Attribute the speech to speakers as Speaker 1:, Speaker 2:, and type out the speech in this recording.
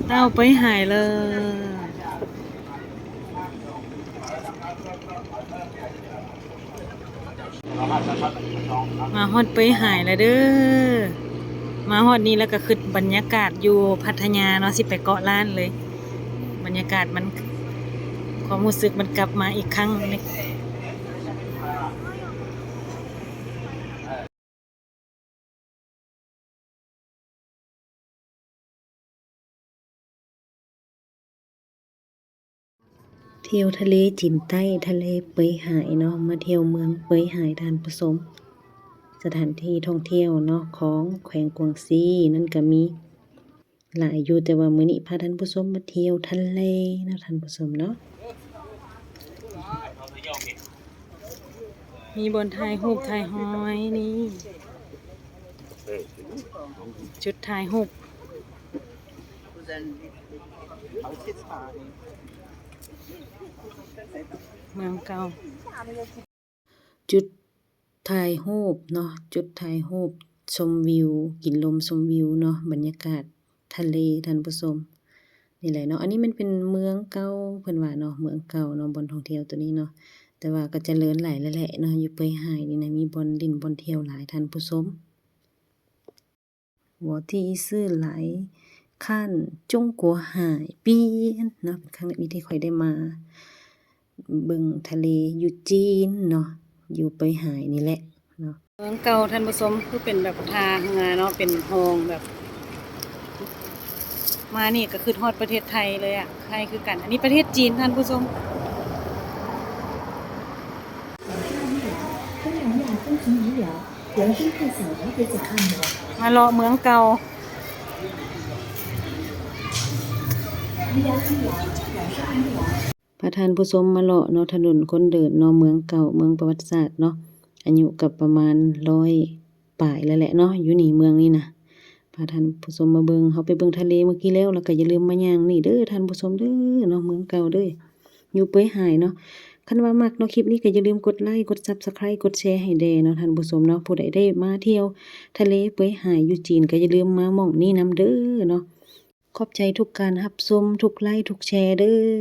Speaker 1: เต้าไปหายเลยมาฮอดไปหายแล้วเด้อมาฮอดนี้แล้วก็คือบรรยากาศอยู่พัทยาเนาะสิไปเกาะล้านเลยบรรยากาศมันความรู้สึกมันกลับมาอีกครั้งนึงเที่ยวทะเลจีนใต้ทะเลเปยหายเนาะมาเที่ยวเมืองเปยหายท่านผู้ชมสถานที่ท่องเที่ยวเนาะของแขวงกวางซีนั่นก็มีหลายอยู่แต่ว่ามื้อนี้พาท่านผู้ชมมาเที่ยวทะเลนะท่านผู้ชมเนาะมีบนถ่ายรูปถ่ายหอยนี่จุดถ่ายรูปเมืองเก่าจุดถ่ายรูปเนาะจุดถ่ายรูปชมวิวกินลมชมวิวเนาะบรรยากาศทะเลท่านผู้ชมนี่แหละเนาะอันนี้มันเป็นเมืองเก่าเพิ่นว่าเนาะเมืองเก่าเนาะบ่อนท่องเที่ยวตัวนี้เนาะแต่ว่าก็เจริญหลายแล้วแหละเนาะอยู่เปยหายนี่นะมีบ่อนดินบ่อนเที่ยวหลายท่านผู้ชมหัวที่ซื่อหลายขั้นจงกัวหายเปียนเนาะเป็นครั้งแรกที่ค่อยได้มาเบิ่งทะเลอยู่จีนเนาะอยู่เปยหายนี่แหละเนาะเมืองเก่าท่านผู้ชมคือเป็นแบบทางเนาะเป็นโฮงแบบมานี่ก็คือฮอดประเทศไทยเลยอ่ะไทยคือกันอันนี้ประเทศจีนท่านผู้ชมมาเลาะเมืองเก่าพระท่านผู้ชมมาเลาะเนาะถนนคนเดินเนาะเมืองเก่าเมืองประวัติศาสตร์เนาะอายุกับประมาณ100 ปลายแล้วแหละเนาะอยู่นี่เมืองนี่นะพาท่านผู้ชมมาเบิ่งเฮาไปเบิ่งทะเลเมื่อกี้แล้วก็อย่าลืมมาย่างนี่เด้อท่านผู้ชมเด้อเนาะเมืองเก่าเด้ออยู่เปื่อยหายเนาะคันว่ามักเนาะคลิปนี้ก็อย่าลืมกดไลค์กด Subscribe กดแชร์ให้แด่เนาะท่านผู้ชมเนาะผู้ใดได้มาเที่ยวทะเลเปื่อยหายอยู่จีนก็อย่าลืมมาหม้องนี้นำเด้อเนาะขอบใจทุกการรับชมทุกไลค์ทุกแชร์เด้อ